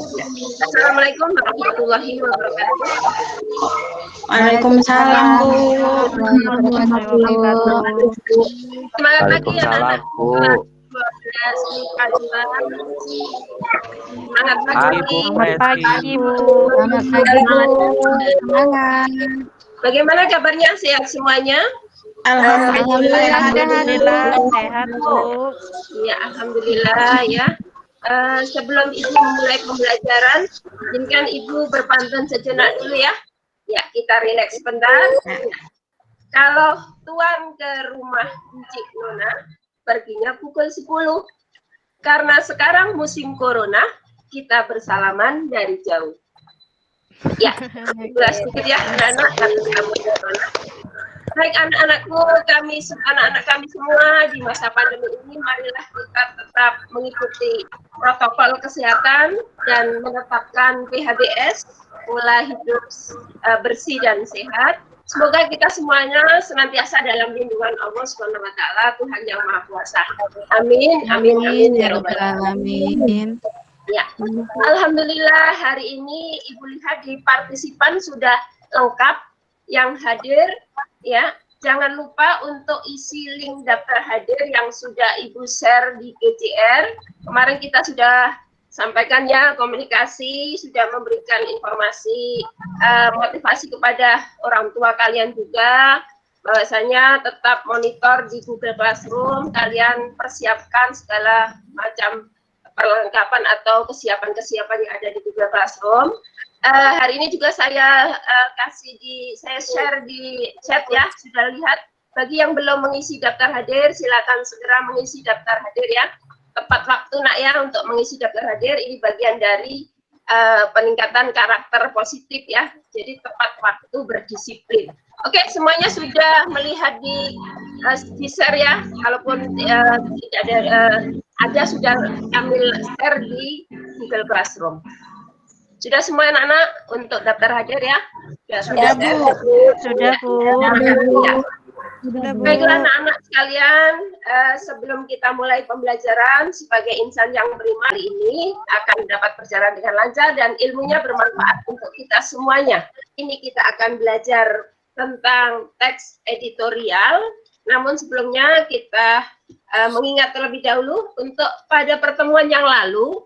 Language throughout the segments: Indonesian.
Assalamualaikum warahmatullahi wabarakatuh. Waalaikumsalam, Bu. Semangat pagi anak-anak. Bu. 12 Kalimantan. Semangat Hai, pagi. Bu. Selamat pagi, Bu. Selamat pagi, Bu. Semangat. Bagaimana kabarnya? Sehat semuanya? Alhamdulillah. Alhamdulillah. Sehat, Bu. Ya, alhamdulillah ya. Sebelum Ibu memulai pembelajaran, izinkan Ibu berpantun sejenak dulu ya. Ya, kita rileks sebentar. Kalau Tuan ke rumah Encik Nona, perginya pukul 10. Karena sekarang musim corona, kita bersalaman dari jauh. Ya, sedikit ya anak-anak, karena kamu corona. Baik anak-anakku, anak-anak kami semua di masa pandemi ini, marilah kita tetap mengikuti protokol kesehatan dan menetapkan PHBS, pola hidup bersih dan sehat. Semoga kita semuanya senantiasa dalam lindungan Allah Subhanahu wa taala, Tuhan yang Maha Kuasa. Amin. Amin. Amin ya rabbal alamin. Ya. Alhamdulillah hari ini Ibu lihat di partisipan sudah lengkap yang hadir ya. Jangan lupa untuk isi link daftar hadir yang sudah Ibu share di GCR. Kemarin kita sudah sampaikan ya, komunikasi, sudah memberikan informasi, motivasi kepada orang tua kalian juga, bahwasanya tetap monitor di Google Classroom, kalian persiapkan segala macam perlengkapan atau kesiapan-kesiapan yang ada di Google Classroom. Hari ini juga saya saya share di chat ya, sudah lihat. Bagi yang belum mengisi daftar hadir, silakan segera mengisi daftar hadir ya. Tepat waktu nak ya untuk mengisi daftar hadir, ini bagian dari peningkatan karakter positif ya. Jadi tepat waktu berdisiplin. Oke, semuanya sudah melihat di share ya. Kalaupun tidak ada sudah ambil share di Google Classroom. Sudah semua anak-anak untuk daftar hadir ya? Sudah, Bu. Sudah, Bu. Ya. Baiklah anak-anak sekalian, sebelum kita mulai pembelajaran, sebagai insan yang beriman hari ini akan dapat berjalan dengan lancar dan ilmunya bermanfaat untuk kita semuanya. Ini kita akan belajar tentang teks editorial, namun sebelumnya kita mengingat terlebih dahulu untuk pada pertemuan yang lalu,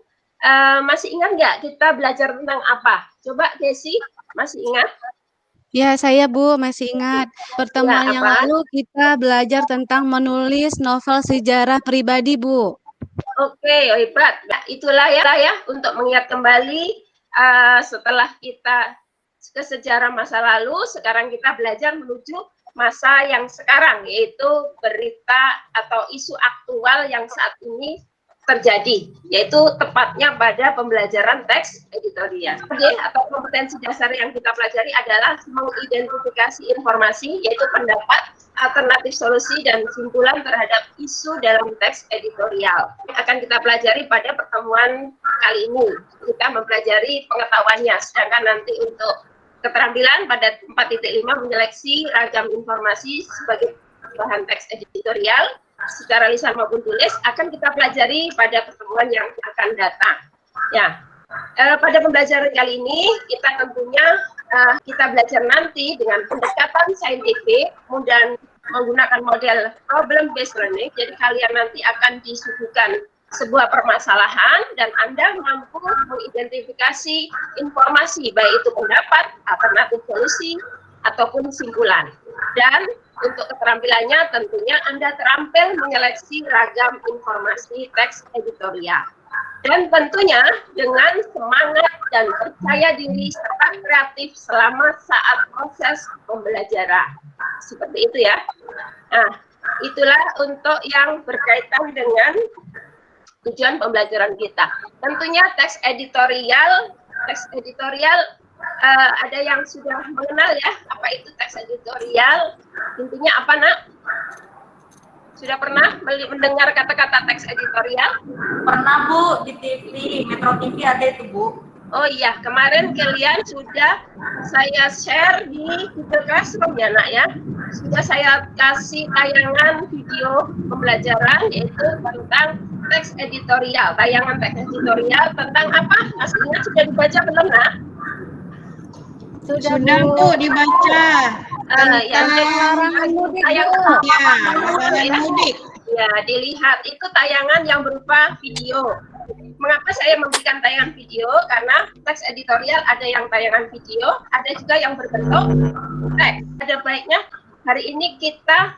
masih ingat nggak kita belajar tentang apa? Coba Desi, masih ingat? Ya, saya Bu masih ingat pertemuan yang lalu kita belajar tentang menulis novel sejarah pribadi, Bu. Oke, hebat. Nah, itulah ya untuk mengingat kembali setelah kita ke sejarah masa lalu, sekarang kita belajar menuju masa yang sekarang, yaitu berita atau isu aktual yang saat ini terjadi, yaitu tepatnya pada pembelajaran teks editorial. Oke, atau kompetensi dasar yang kita pelajari adalah mengidentifikasi informasi, yaitu pendapat, alternatif solusi, dan kesimpulan terhadap isu dalam teks editorial. Akan kita pelajari pada pertemuan kali ini. Kita mempelajari pengetahuannya, sedangkan nanti untuk keterampilan pada 4.5 menyeleksi ragam informasi sebagai bahan teks editorial, secara lisan maupun tulis akan kita pelajari pada pertemuan yang akan datang. Ya, pada pembelajaran kali ini kita tentunya kita belajar nanti dengan pendekatan saintifik dan menggunakan model problem based learning. Jadi kalian nanti akan disuguhkan sebuah permasalahan dan Anda mampu mengidentifikasi informasi baik itu pendapat, alternatif solusi ataupun kesimpulan. Dan untuk keterampilannya tentunya Anda terampil menyeleksi ragam informasi teks editorial. Dan tentunya dengan semangat dan percaya diri serta kreatif selama saat proses pembelajaran. Seperti itu ya. Nah, itulah untuk yang berkaitan dengan tujuan pembelajaran kita. Tentunya teks editorial ada yang sudah mengenal ya apa itu teks editorial. Intinya apa nak? Sudah pernah mendengar kata-kata teks editorial? Pernah, Bu, di TV, Metro TV ada itu, Bu. Oh iya, kemarin kalian sudah saya share di Google Classroom ya nak ya. Sudah saya kasih tayangan video pembelajaran yaitu tentang teks editorial. Tayangan teks editorial tentang apa? Masih ingat dibaca belum, Nak? Sudah, Sudah Bu dibaca Ya, larangan mudik, Bu. larangan mudik. Ya, dilihat itu tayangan yang berupa video. Mengapa saya memberikan tayangan video? Karena teks editorial ada yang tayangan video, ada juga yang berbentuk teks. Ada baiknya hari ini kita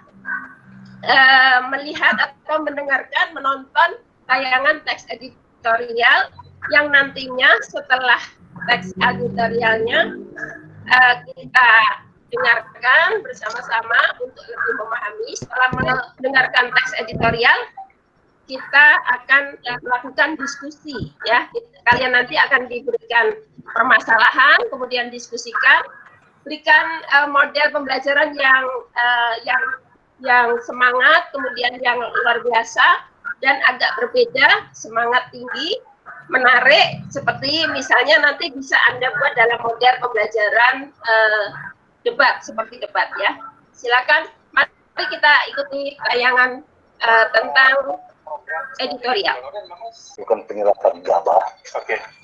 melihat atau mendengarkan, menonton tayangan teks editorial yang nantinya setelah teks editorialnya kita dengarkan bersama-sama untuk lebih memahami. Setelah mendengarkan teks editorial, kita akan melakukan diskusi, ya. Kalian nanti akan diberikan permasalahan, kemudian diskusikan, berikan model pembelajaran yang semangat, kemudian yang luar biasa dan agak berbeda, semangat tinggi, menarik, seperti misalnya nanti bisa Anda buat dalam model pembelajaran debat, seperti debat, ya. Silakan, mari kita ikuti tayangan tentang editorial. Bukan penyerapan gabah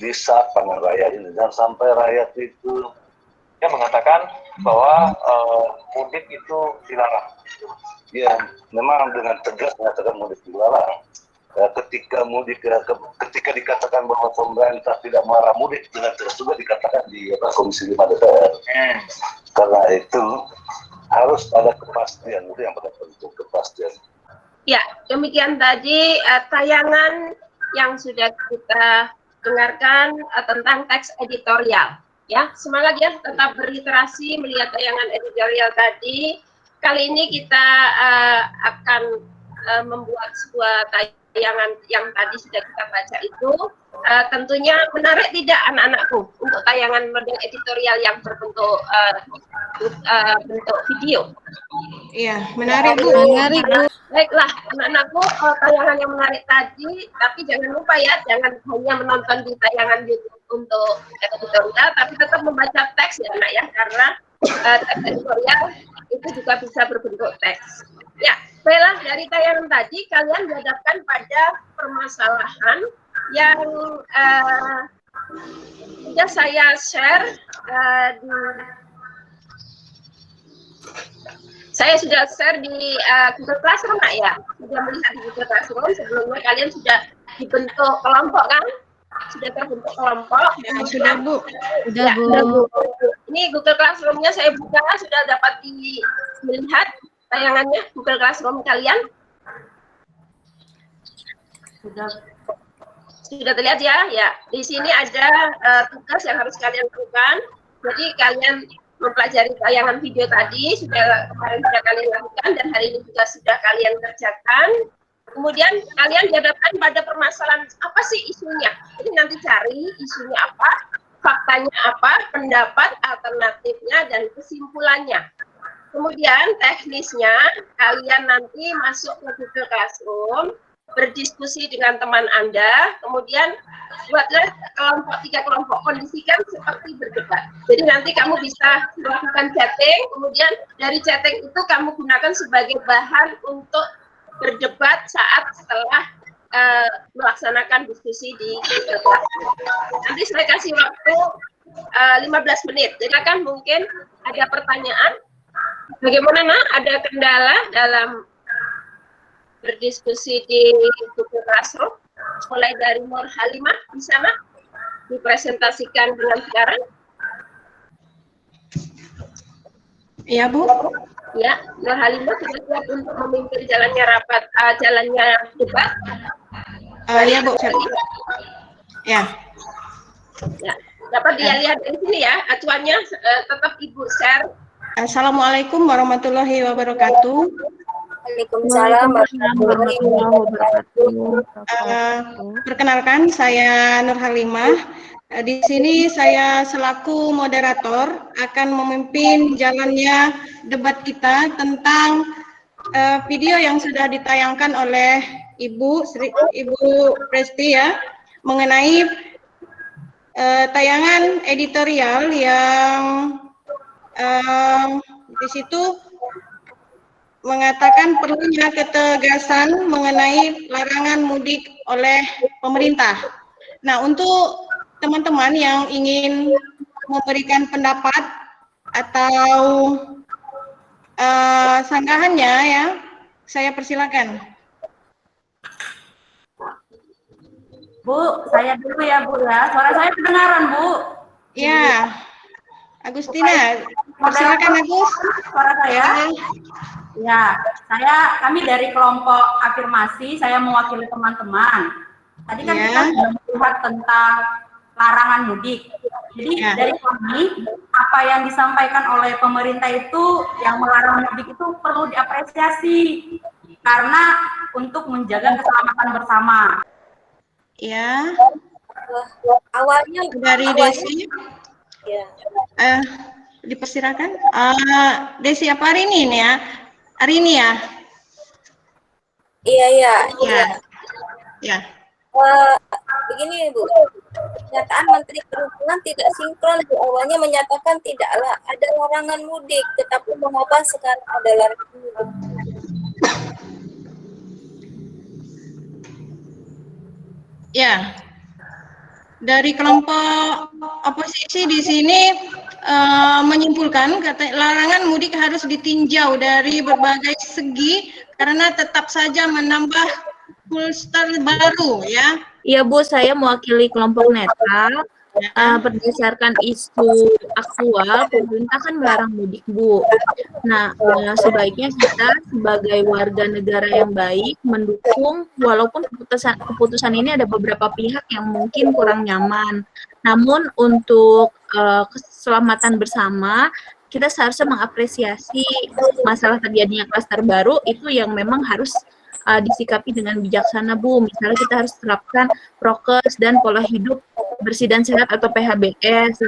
di saat panen raya ini, dan sampai rakyat itu yang mengatakan bahwa mudik itu dilarang. Ya, memang dengan tegas mengatakan mudik dilarang. Ketika dikatakan bahwa pemerintah tidak melarang mudik, dengan tegas juga dikatakan di Komisi 5 DPR. Karena itu harus ada kepastian, itu yang paling penting, kepastian. Ya, demikian tadi tayangan yang sudah kita dengarkan tentang teks editorial. Ya, semangat ya, tetap berliterasi melihat tayangan editorial tadi. Kali ini kita akan membuat sebuah tayangan yang tadi sudah kita baca itu. Tentunya menarik tidak anak-anakku untuk tayangan model editorial yang berbentuk bentuk video? Iya, menarik Bu. Menarik, Bu. Baiklah, anak-anakku, tayangan yang menarik tadi, tapi jangan lupa ya, jangan hanya menonton di tayangan YouTube untuk editorial, tapi tetap membaca teks ya, Nak, ya, karena teks editorial itu juga bisa berbentuk teks. Ya, baiklah, dari tayangan tadi kalian dihadapkan pada permasalahan yang sudah saya share saya sudah share di Google Classroom, Nak, ya. Sudah melihat di Google Classroom, sebelumnya kalian sudah dibentuk kelompok, kan? Sudah terbentuk kelompok. Ya, sudah Bu. Sudah, Ya, Bu. ini Google Classroom-nya saya buka, sudah dapat dilihat tayangannya Google Classroom kalian. Sudah terlihat ya? Ya, di sini ada tugas yang harus kalian lakukan. Jadi kalian mempelajari tayangan video tadi, kemarin sudah kalian lakukan dan hari ini juga sudah kalian kerjakan. Kemudian kalian dihadapkan pada permasalahan apa sih isunya. Jadi nanti cari isunya apa, faktanya apa, pendapat alternatifnya dan kesimpulannya. Kemudian teknisnya kalian nanti masuk ke Google Classroom, berdiskusi dengan teman Anda, kemudian buatlah tiga kelompok, kondisikan seperti berdebat. Jadi nanti kamu bisa melakukan chatting, kemudian dari chatting itu kamu gunakan sebagai bahan untuk berdebat setelah melaksanakan diskusi di Google Classroom. Nanti saya kasih waktu 15 menit. Jadi kan mungkin ada pertanyaan. Bagaimana, Nak? Ada kendala dalam berdiskusi di Google Classroom? Mulai dari Nur Halimah, bisa, Nak? Dipresentasikan dengan sekarang. Iya Bu. Ya, Nur Halimah sudah siap untuk memimpin jalannya jalannya debat. Iya Bu, siap. Ya. Ya, dapat dilihat di sini ya, acuannya tetap Ibu share. Assalamualaikum warahmatullahi wabarakatuh. Waalaikumsalam warahmatullahi wabarakatuh. Perkenalkan, saya Nur Halimah. Di sini saya selaku moderator akan memimpin jalannya debat kita tentang video yang sudah ditayangkan oleh Ibu Presti ya, mengenai tayangan editorial yang di situ mengatakan perlunya ketegasan mengenai larangan mudik oleh pemerintah. Nah, untuk teman-teman yang ingin memberikan pendapat atau sanggahannya ya, saya persilakan. Bu, saya dulu ya Bu ya. Suara saya kedengaran Bu. Ya, Agustina, persilakan Agus. Suara saya. Ya, kami dari kelompok afirmasi, saya mewakili teman-teman. Tadi kan kita sudah melihat tentang larangan mudik. Jadi dari kami, apa yang disampaikan oleh pemerintah itu, yang melarang mudik itu perlu diapresiasi. Karena untuk menjaga keselamatan bersama. Ya. Awalnya Dari Desi. ya. Dipersilakan. Desi apa hari ini nih ya? Hari ini ya? Iya. Ya. Begini Bu, pernyataan Menteri Perhubungan tidak sinkron. Bu, awalnya menyatakan tidaklah ada larangan mudik, tetapi mengapa sekarang ada larangan mudik? Ya, dari kelompok oposisi di sini menyimpulkan larangan mudik harus ditinjau dari berbagai segi karena tetap saja menambah kluster baru ya. Iya Bu, saya mewakili kelompok netral. Berdasarkan isu aktual, pemerintah kan melarang mudik Bu. Nah, sebaiknya kita sebagai warga negara yang baik mendukung, walaupun keputusan ini ada beberapa pihak yang mungkin kurang nyaman. Namun untuk keselamatan bersama, kita seharusnya mengapresiasi masalah terjadinya klaster baru itu yang memang harus disikapi dengan bijaksana Bu. Misalnya kita harus terapkan prokes dan pola hidup bersih dan sehat atau PHBS.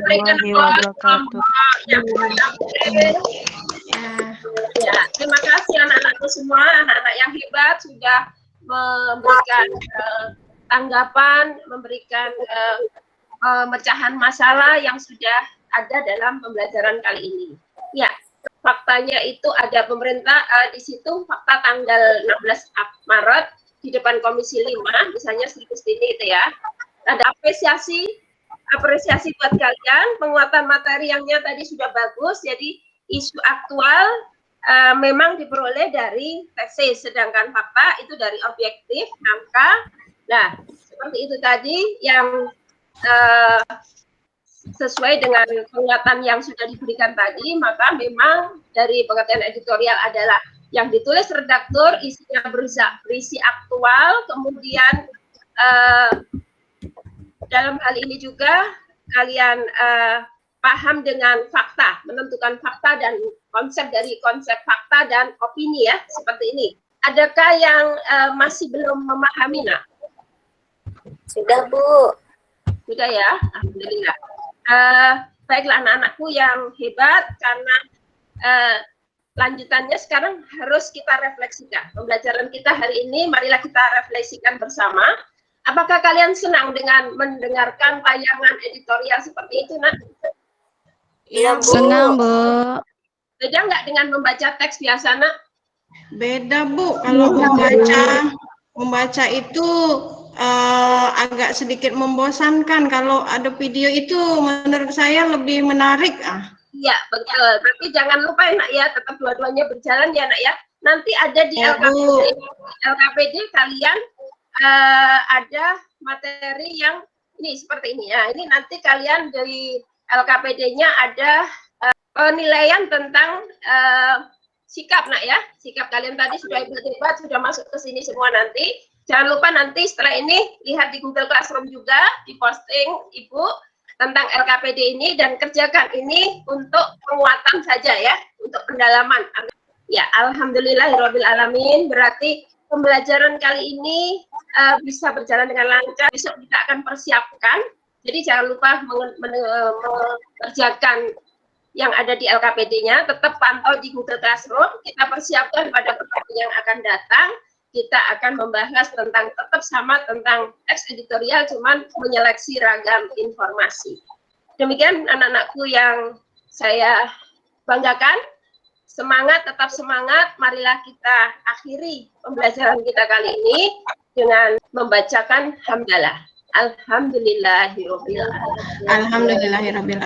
Ya, terima kasih anak-anakku semua, anak-anak yang hebat sudah memberikan tanggapan, memberikan pemecahan masalah yang sudah ada dalam pembelajaran kali ini. Ya, faktanya itu ada pemerintah di situ, fakta tanggal 16 Maret di depan Komisi 5, misalnya Sri Kustini itu ya. Ada apresiasi buat kalian, penguatan materi yangnya tadi sudah bagus, jadi isu aktual memang diperoleh dari tesis, sedangkan fakta itu dari objektif, angka. Nah, seperti itu tadi yang sesuai dengan penguatan yang sudah diberikan tadi, maka memang dari pengertian editorial adalah yang ditulis redaktur isinya berisi aktual, kemudian dalam hal ini juga kalian paham dengan fakta, menentukan fakta dan konsep dari konsep fakta dan opini ya, seperti ini. Adakah yang masih belum memahami, Nak? Sudah Bu. Sudah ya, alhamdulillah. Baiklah anak-anakku yang hebat, karena lanjutannya sekarang harus kita refleksikan. Pembelajaran kita hari ini, marilah kita refleksikan bersama. Apakah kalian senang dengan mendengarkan tayangan editorial seperti itu, Nak? Iya, Bu. Senang, Bu. Beda nggak dengan membaca teks biasa, Nak? Beda Bu, kalau membaca itu agak sedikit membosankan. Kalau ada video itu menurut saya lebih menarik. Iya, betul. Berarti jangan lupa ya, Nak ya, tetap dua-duanya berjalan ya, Nak ya. Nanti ada di LKPD kalian ada materi yang ini seperti ini ya. Ini nanti kalian dari LKPD-nya ada penilaian tentang sikap, Nak ya. Sikap kalian tadi sudah hebat, sudah masuk ke sini semua nanti. Jangan lupa nanti setelah ini lihat di Google Classroom juga, diposting Ibu tentang LKPD ini dan kerjakan ini untuk penguatan saja ya, untuk pendalaman. Ya, alhamdulillahirabbil alamin. Berarti pembelajaran kali ini bisa berjalan dengan lancar. Besok kita akan persiapkan. Jadi jangan lupa mengerjakan yang ada di LKPD-nya. Tetap pantau di Google Classroom. Kita persiapkan pada pertemuan yang akan datang. Kita akan membahas tentang tetap sama tentang teks editorial, cuman menyeleksi ragam informasi. Demikian anak-anakku yang saya banggakan. Semangat, tetap semangat. Marilah kita akhiri pembelajaran kita kali ini dengan membacakan hamdalah. Alhamdulillahirabbil alamin. Alhamdulillahirabbil alamin.